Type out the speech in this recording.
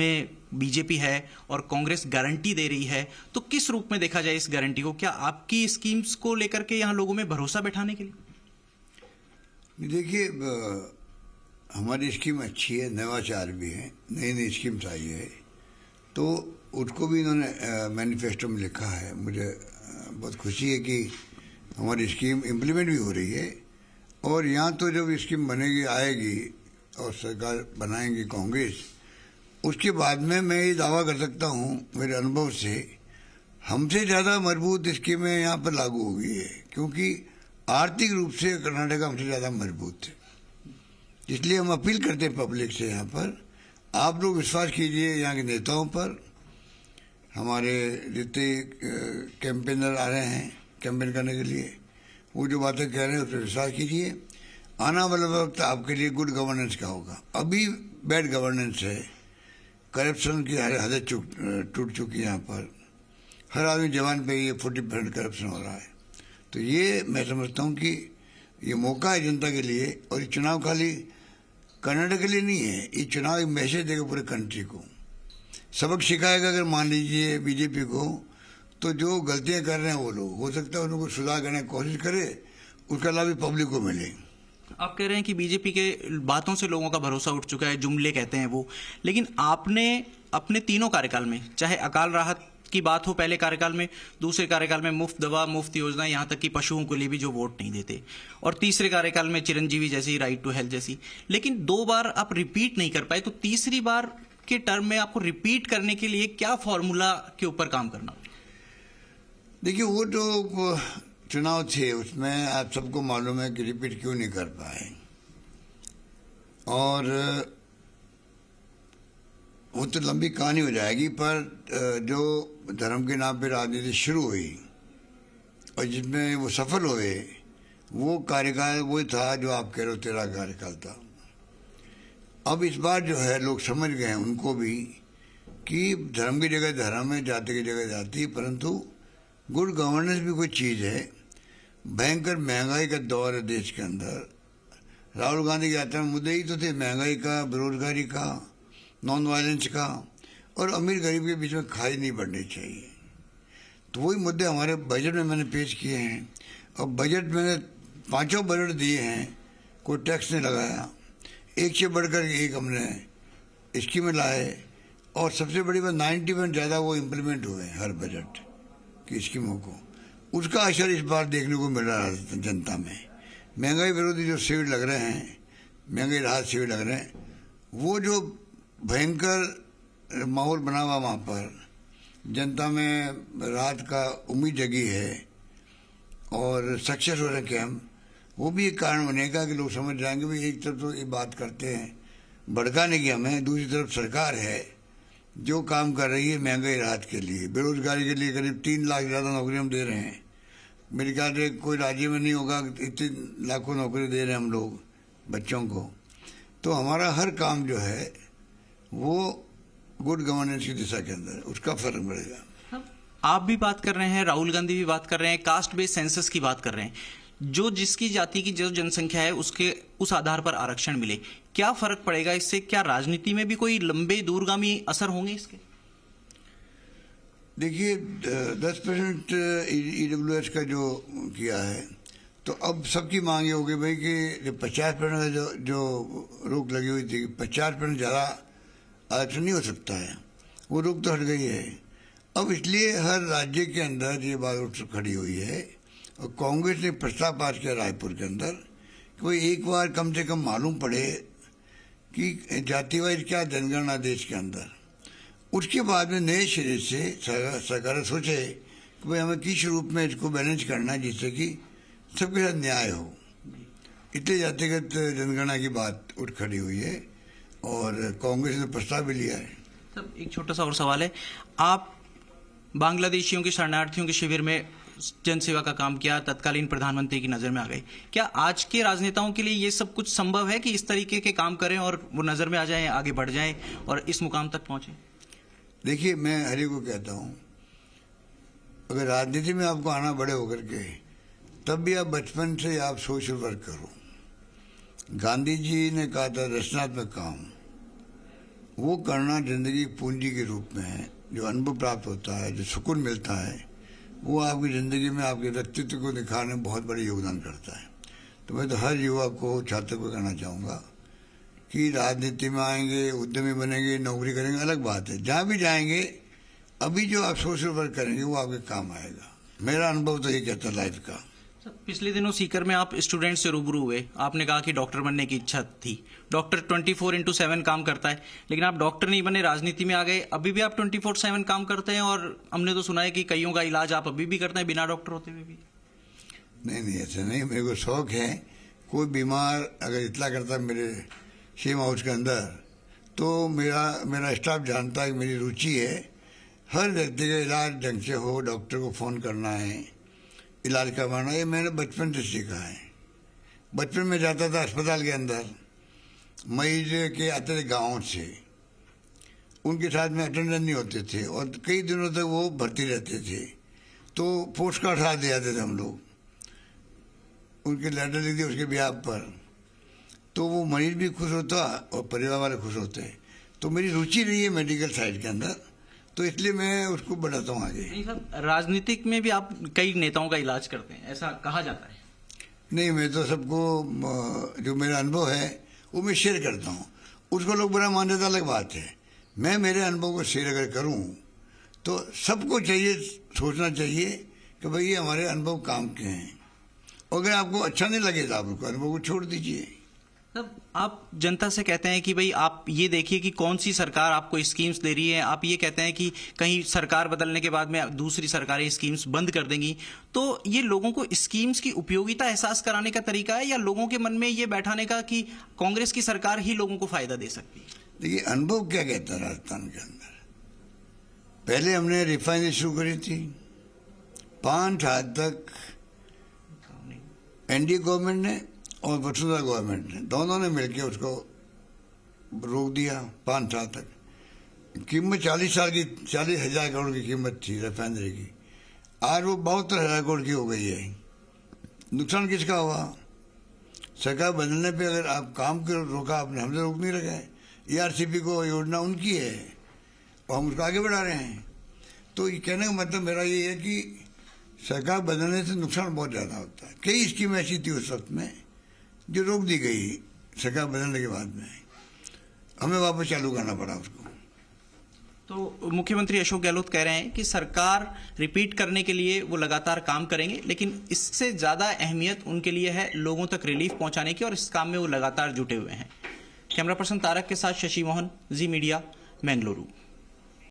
में बीजेपी है और कांग्रेस गारंटी दे रही है, तो किस रूप में देखा जाए इस गारंटी को? क्या आपकी स्कीम्स को लेकर के यहाँ लोगों में भरोसा बैठाने के लिए? देखिए, हमारी स्कीम अच्छी है, नवाचार भी है, नई नई स्कीम्स आई है, तो उसको भी इन्होंने मैनिफेस्टो में लिखा है। मुझे बहुत खुशी है कि हमारी स्कीम इम्प्लीमेंट भी हो रही है। और यहाँ तो जब स्कीम बनेगी, आएगी और सरकार बनाएंगी कांग्रेस, उसके बाद में मैं ये दावा कर सकता हूँ मेरे अनुभव से, हमसे ज़्यादा मजबूत स्कीमें यहाँ पर लागू हो गई है, क्योंकि आर्थिक रूप से कर्नाटक हमसे ज़्यादा मजबूत है। इसलिए हम अपील करते हैं पब्लिक से, यहाँ पर आप लोग विश्वास कीजिए यहाँ के नेताओं पर। हमारे जितने कैंपेनर आ रहे हैं कैंपेन करने के लिए, वो जो बातें कह रहे हैं उस पर विश्वास कीजिए। आने वाला वक्त आपके लिए गुड गवर्नेंस का होगा। अभी बैड गवर्नेंस है, करप्शन की हद टूट चुकी है। यहाँ पर हर आदमी जवान पे ये 40% करप्शन हो रहा है। तो ये मैं समझता हूँ कि ये मौका है जनता के लिए, और ये चुनाव खाली कर्नाटक के लिए नहीं है, ये चुनाव एक मैसेज देगा पूरे कंट्री को, सबक सिखाएगा। अगर मान लीजिए बीजेपी को, तो जो गलतियां कर रहे हैं वो लोग, हो सकता है उनको सुधार करने की कोशिश करे, उसका लाभ भी पब्लिक को मिले। आप कह रहे हैं कि बीजेपी के बातों से लोगों का भरोसा उठ चुका है, जुमले कहते हैं वो, लेकिन आपने अपने तीनों कार्यकाल में, चाहे अकाल राहत की बात हो पहले कार्यकाल में, दूसरे कार्यकाल में मुफ्त दवा, मुफ्त योजना, यहाँ तक कि पशुओं के लिए भी जो वोट नहीं देते, और तीसरे कार्यकाल में चिरंजीवी जैसी, राइट टू हेल्थ जैसी, लेकिन 2 बार आप रिपीट नहीं कर पाए। तो तीसरी बार के टर्म में आपको रिपीट करने के लिए क्या फॉर्मूला के ऊपर काम करना? देखिए, वो जो चुनाव थे उसमें आप सबको मालूम है कि रिपीट क्यों नहीं कर पाए, और वो तो लंबी कहानी हो जाएगी। पर जो धर्म के नाम पे राजनीति शुरू हुई और जिसमें वो सफल हुए, वो कार्यकाल वही था जो आप कह रहे हो 13 कार्यकाल था। अब इस बार जो है लोग समझ गए हैं, उनको भी, कि धर्म की जगह धर्म है, जाति की जगह जाति, परंतु गुड गवर्नेंस भी कोई चीज़ है। भयंकर महंगाई का दौर है देश के अंदर। राहुल गांधी की यात्रा में मुद्दे ही तो थे, महंगाई का, बेरोजगारी का, नॉन वायलेंस का, और अमीर गरीब के बीच में खाई नहीं बढ़नी चाहिए। तो वही मुद्दे हमारे बजट में मैंने पेश किए हैं, और बजट मैंने 5 बजट दिए हैं, कोई टैक्स नहीं लगाया, एक से बढ़कर एक हमने स्कीमें लाए, और सबसे बड़ी बात 90% ज़्यादा वो इम्प्लीमेंट हुए हर बजट की स्कीमों को। उसका असर इस बार देखने को मिल रहा है जनता में। महंगाई विरोधी जो शिविर लग रहे हैं, महंगाई राहत शिविर लग रहे हैं, वो जो भयंकर माहौल बना हुआ वहाँ पर, जनता में राहत का उम्मीद जगी है, और सक्सेस हो रहे कैंप, वो भी एक कारण बनेगा कि लोग समझ जाएंगे भाई एक तरफ तो ये बात करते हैं भड़काने की हमें, दूसरी तरफ सरकार है जो काम कर रही है महंगाई राहत के लिए, बेरोजगारी के लिए। करीब 3 लाख ज़्यादा नौकरी हम दे रहे हैं। मेरे ख्याल से कोई राज्य में नहीं होगा इतनी लाखों नौकरी दे रहे हैं हम लोग बच्चों को। तो हमारा हर काम जो है वो गुड गवर्नेंस की दिशा के अंदर, उसका फर्क पड़ेगा। आप भी बात कर रहे हैं, राहुल गांधी भी बात कर रहे हैं, कास्ट बेस्ड सेंसस की बात कर रहे हैं, जो जिसकी जाति की जो जनसंख्या है उसके उस आधार पर आरक्षण मिले। क्या फर्क पड़ेगा इससे? क्या राजनीति में भी कोई लंबे दूरगामी असर होंगे इसके? देखिए, 10% EWS का जो किया है, तो अब सबकी मांग ये हो गई भाई कि 50% का जो रोक लगी हुई थी, 50% ज़्यादा आरक्षण नहीं हो सकता है, वो रोक तो हट गई है। अब इसलिए हर राज्य के अंदर ये बात उठ खड़ी हुई है, और कांग्रेस ने प्रस्ताव पास किया रायपुर के अंदर कि कोई एक बार कम से कम मालूम पड़े कि जातिवाइज क्या जनगणना देश के अंदर, उसके बाद में नए सिरे से सरकार सोचे कि भाई हमें किस रूप में इसको बैलेंस करना है जिससे कि सबके साथ न्याय हो। इसलिए जातिगत जनगणना की बात उठ खड़ी हुई है, और कांग्रेस ने प्रस्ताव भी लिया है। सब एक छोटा सा और सवाल है, आप बांग्लादेशियों के शरणार्थियों के शिविर में जनसेवा का काम किया, तत्कालीन प्रधानमंत्री की नजर में आ गए। क्या आज के राजनेताओं के लिए ये सब कुछ संभव है कि इस तरीके के काम करें और वो नजर में आ जाएं, आगे बढ़ जाएं और इस मुकाम तक पहुंचे? देखिए, मैं हरि को कहता हूं, अगर राजनीति में आपको आना बड़े होकर के, तब भी आप बचपन से आप सोशल वर्क करो। गांधी जी ने कहा था रचनात्मक काम, वो करना जिंदगी पूंजी के रूप में है। जो अनुभव प्राप्त होता है, जो सुकून मिलता है, वो आपकी ज़िंदगी में आपके व्यक्तित्व को दिखाने में बहुत बड़ा योगदान करता है। तो मैं तो हर युवा को, छात्र को कहना चाहूँगा कि राजनीति में आएंगे, उद्यमी बनेंगे, नौकरी करेंगे, अलग बात है। जहाँ भी जाएंगे, अभी जो आप सोशल वर्क करेंगे वो आपके काम आएगा। मेरा अनुभव तो ये कहता है लाइफ का। पिछले दिनों सीकर में आप स्टूडेंट से रूबरू हुए, आपने कहा कि डॉक्टर बनने की इच्छा थी। डॉक्टर 24/7 काम करता है, लेकिन आप डॉक्टर नहीं बने, राजनीति में आ गए। अभी भी आप 24/7 काम करते हैं और हमने तो सुना है कि कईयों का इलाज आप अभी भी करते हैं बिना डॉक्टर होते हुए भी। नहीं, ऐसा नहीं। मेरे को शौक है, कोई बीमार अगर इतना करता है मेरे सेम हाउस के अंदर, तो मेरा स्टाफ जानता है कि मेरी रुचि है हर व्यक्ति का इलाज ढंग से हो, डॉक्टर को फ़ोन करना है, इलाज करवाना। ये मैंने बचपन से सीखा है। बचपन में जाता था अस्पताल के अंदर, मरीज के आते थे गाँव से, उनके साथ में अटेंडेंट नहीं होते थे और कई दिनों तक वो भर्ती रहते थे। तो पोस्ट कार्ड हाथ दे जाते थे हम लोग, उनके लेटर लिख दिए उसके ब्याह पर, तो वो मरीज भी खुश होता और परिवार वाले खुश होते। तो मेरी रुचि रही है मेडिकल साइड के अंदर, तो इसलिए मैं उसको बढ़ाता हूँ आगे। नहीं सर, राजनीतिक में भी आप कई नेताओं का इलाज करते हैं, ऐसा कहा जाता है। नहीं, मैं तो सबको जो मेरा अनुभव है वो मैं शेयर करता हूँ। उसको लोग बुरा मान देता, अलग बात है। मैं मेरे अनुभव को शेयर अगर करूँ तो सबको चाहिए, सोचना चाहिए कि भाई ये हमारे अनुभव काम के हैं। अगर आपको अच्छा नहीं लगे तो आप उसको अनुभव को छोड़ दीजिए। तब आप जनता से कहते हैं कि भाई आप ये देखिए कि कौन सी सरकार आपको स्कीम्स दे रही है। आप ये कहते हैं कि कहीं सरकार बदलने के बाद में दूसरी सरकारें स्कीम्स बंद कर देंगी। तो ये लोगों को स्कीम्स की उपयोगिता एहसास कराने का तरीका है या लोगों के मन में ये बैठाने का कि कांग्रेस की सरकार ही लोगों को फायदा दे सकती है? देखिए, अनुभव क्या कहता है राजस्थान के अंदर। पहले हमने रिफाइनरी शुरू करी थी, 5 साल तक एनडीए गवर्नमेंट ने और वसुंधरा गवर्नमेंट ने, दोनों ने मिलकर उसको रोक दिया। 5 साल तक कीमत 40,000 करोड़ की कीमत थी रिफाइनरी की, आज वो 72,000 करोड़ की हो गई है। नुकसान किसका हुआ? सरकार बदलने पे अगर आप काम को रोका आपने, हमने रोक नहीं रखा है। ERCP को योजना उनकी है और हम उसको आगे बढ़ा रहे हैं। तो ये कहने का मतलब मेरा ये है कि सरकार बदलने से नुकसान बहुत ज़्यादा होता है। कई स्कीम ऐसी थी उस वक्त में जो रोक दी गई सरकार बदलने के बाद में, हमें वापस चालू करना पड़ा उसको। तो मुख्यमंत्री अशोक गहलोत कह रहे हैं कि सरकार रिपीट करने के लिए वो लगातार काम करेंगे, लेकिन इससे ज़्यादा अहमियत उनके लिए है लोगों तक रिलीफ पहुंचाने की, और इस काम में वो लगातार जुटे हुए हैं। कैमरा पर्सन तारक के साथ शशि मोहन, जी मीडिया, बेंगलुरु।